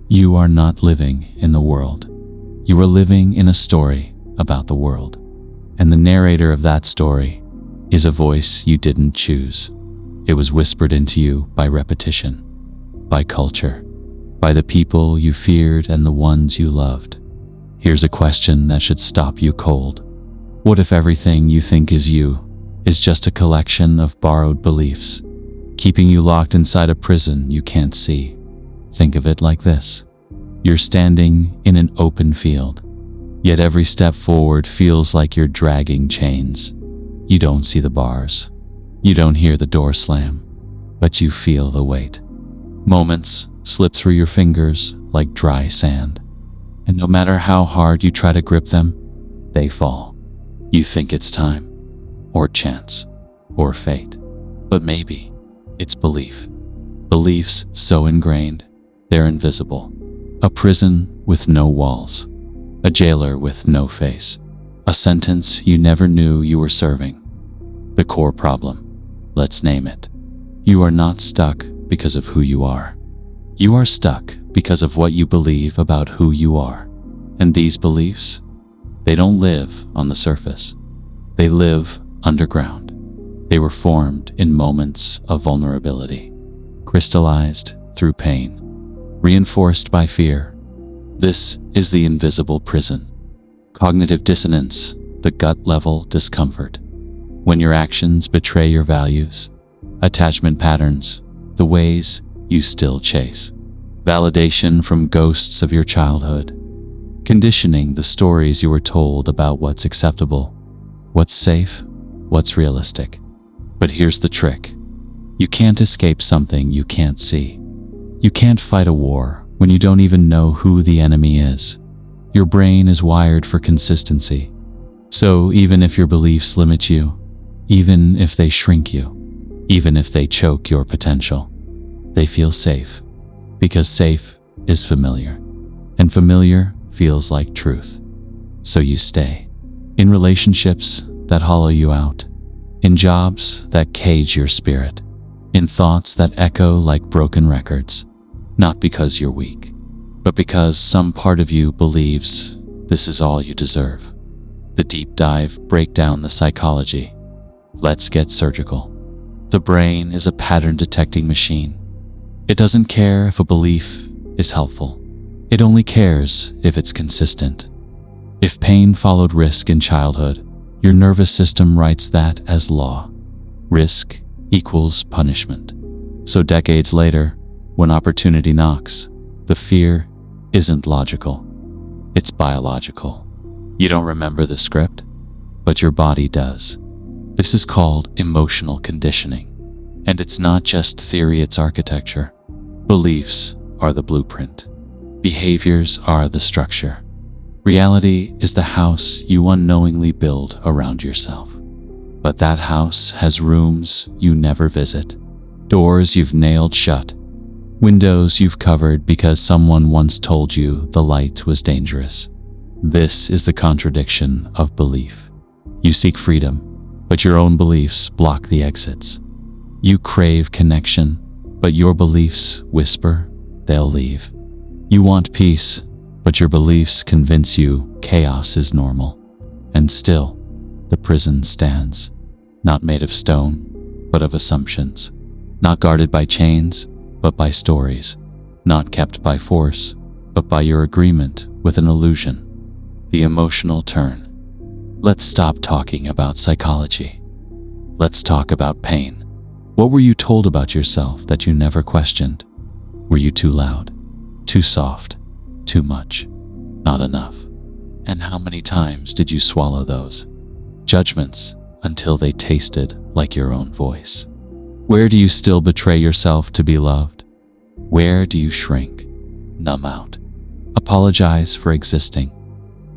You are not living in the world. You are living in a story about the world. And the narrator of that story is a voice you didn't choose. It was whispered into you by repetition, by culture, by the people you feared and the ones you loved. Here's a question that should stop you cold. What if everything you think is you is just a collection of borrowed beliefs, keeping you locked inside a prison you can't see? Think of it like this. You're standing in an open field, yet every step forward feels like you're dragging chains. You don't see the bars. You don't hear the door slam, but you feel the weight. Moments slip through your fingers like dry sand, and no matter how hard you try to grip them, they fall. You think it's time, or chance, or fate, but maybe it's belief. Beliefs so ingrained, they're invisible. A prison with no walls, a jailer with no face, a sentence you never knew you were serving. The core problem, let's name it. You are not stuck because of who you are. You are stuck because of what you believe about who you are. And these beliefs, they don't live on the surface. They live underground. They were formed in moments of vulnerability, crystallized through pain, reinforced by fear. This is the invisible prison. Cognitive dissonance, the gut-level discomfort. When your actions betray your values, attachment patterns, the ways you still chase. Validation from ghosts of your childhood. Conditioning, the stories you were told about what's acceptable, what's safe, what's realistic. But here's the trick. You can't escape something you can't see. You can't fight a war when you don't even know who the enemy is. Your brain is wired for consistency. So even if your beliefs limit you, even if they shrink you, even if they choke your potential, they feel safe. Because safe is familiar, and familiar feels like truth. So you stay. In relationships that hollow you out, in jobs that cage your spirit, in thoughts that echo like broken records. Not because you're weak, but because some part of you believes this is all you deserve. The deep dive break down the psychology. Let's get surgical. The brain is a pattern detecting machine. It doesn't care if a belief is helpful. It only cares if it's consistent. If pain followed risk in childhood, your nervous system writes that as law. Risk equals punishment. So decades later, when opportunity knocks, the fear isn't logical. It's biological. You don't remember the script, but your body does. This is called emotional conditioning. And it's not just theory, it's architecture. Beliefs are the blueprint. Behaviors are the structure. Reality is the house you unknowingly build around yourself. But that house has rooms you never visit, doors you've nailed shut, windows you've covered because someone once told you the light was dangerous. This is the contradiction of belief. You seek freedom, but your own beliefs block the exits. You crave connection, but your beliefs whisper they'll leave. You want peace, but your beliefs convince you chaos is normal. And still, the prison stands, not made of stone, but of assumptions, not guarded by chains, but by stories, not kept by force, but by your agreement with an illusion. The emotional turn. Let's stop talking about psychology. Let's talk about pain. What were you told about yourself that you never questioned? Were you too loud, too soft, too much, not enough? And how many times did you swallow those judgments until they tasted like your own voice? Where do you still betray yourself to be loved? Where do you shrink, numb out, apologize for existing?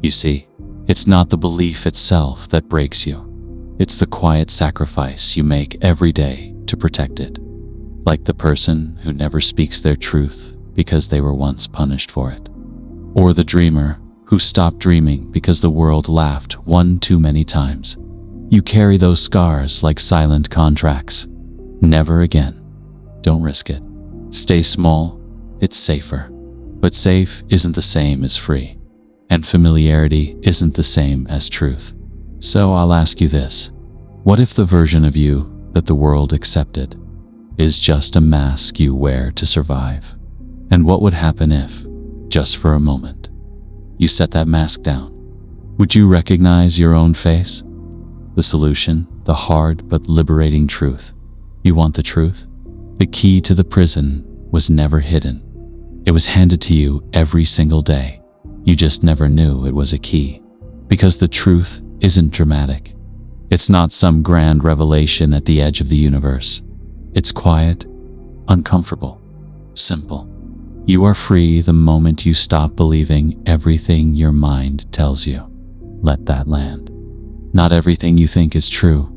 You see, it's not the belief itself that breaks you. It's the quiet sacrifice you make every day to protect it. Like the person who never speaks their truth because they were once punished for it. Or the dreamer who stopped dreaming because the world laughed one too many times. You carry those scars like silent contracts. Never again. Don't risk it. Stay small. It's safer. But safe isn't the same as free, and familiarity isn't the same as truth. So I'll ask you this. What if the version of you that the world accepted is just a mask you wear to survive? And what would happen if, just for a moment, you set that mask down? Would you recognize your own face? The solution, the hard but liberating truth. You want the truth? The key to the prison was never hidden. It was handed to you every single day. You just never knew it was a key. Because the truth isn't dramatic. It's not some grand revelation at the edge of the universe. It's quiet, uncomfortable, simple. You are free the moment you stop believing everything your mind tells you. Let that land. Not everything you think is true.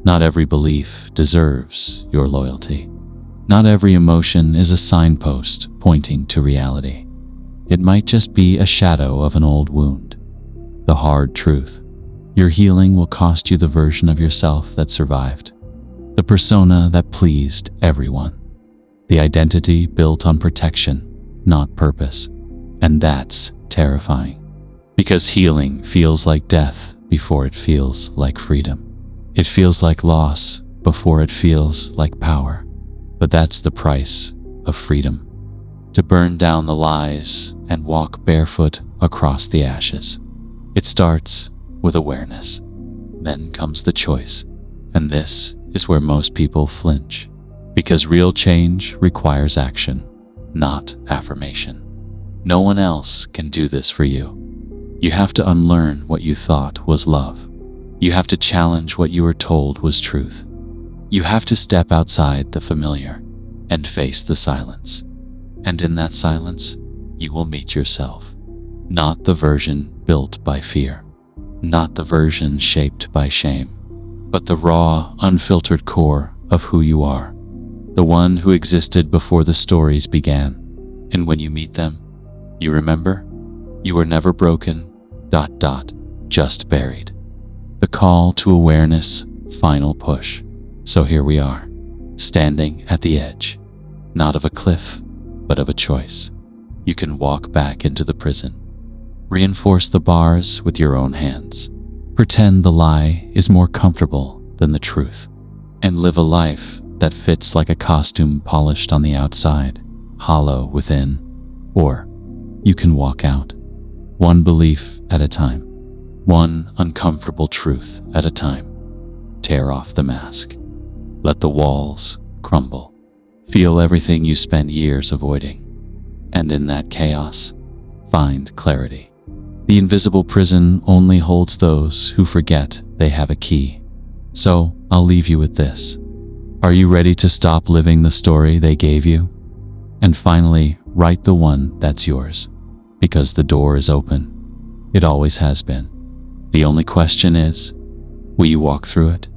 Not every belief deserves your loyalty. Not every emotion is a signpost pointing to reality. It might just be a shadow of an old wound. The hard truth. Your healing will cost you the version of yourself that survived. The persona that pleased everyone. The identity built on protection, not purpose. And that's terrifying. Because healing feels like death before it feels like freedom. It feels like loss before it feels like power. But that's the price of freedom. To burn down the lies and walk barefoot across the ashes. It starts with awareness. Then comes the choice. And this is where most people flinch. Because real change requires action, not affirmation. No one else can do this for you. You have to unlearn what you thought was love. You have to challenge what you were told was truth. You have to step outside the familiar and face the silence. And in that silence, you will meet yourself. Not the version built by fear. Not the version shaped by shame. But the raw, unfiltered core of who you are. The one who existed before the stories began. And when you meet them, you remember? You were never broken, just buried. The call to awareness, final push. So here we are, standing at the edge, not of a cliff, but of a choice. You can walk back into the prison, reinforce the bars with your own hands, pretend the lie is more comfortable than the truth, and live a life that fits like a costume polished on the outside, hollow within. Or you can walk out, one belief at a time, one uncomfortable truth at a time. Tear off the mask. Let the walls crumble. Feel everything you spend years avoiding. And in that chaos, find clarity. The invisible prison only holds those who forget they have a key. So I'll leave you with this. Are you ready to stop living the story they gave you? And finally, write the one that's yours. Because the door is open. It always has been. The only question is, will you walk through it?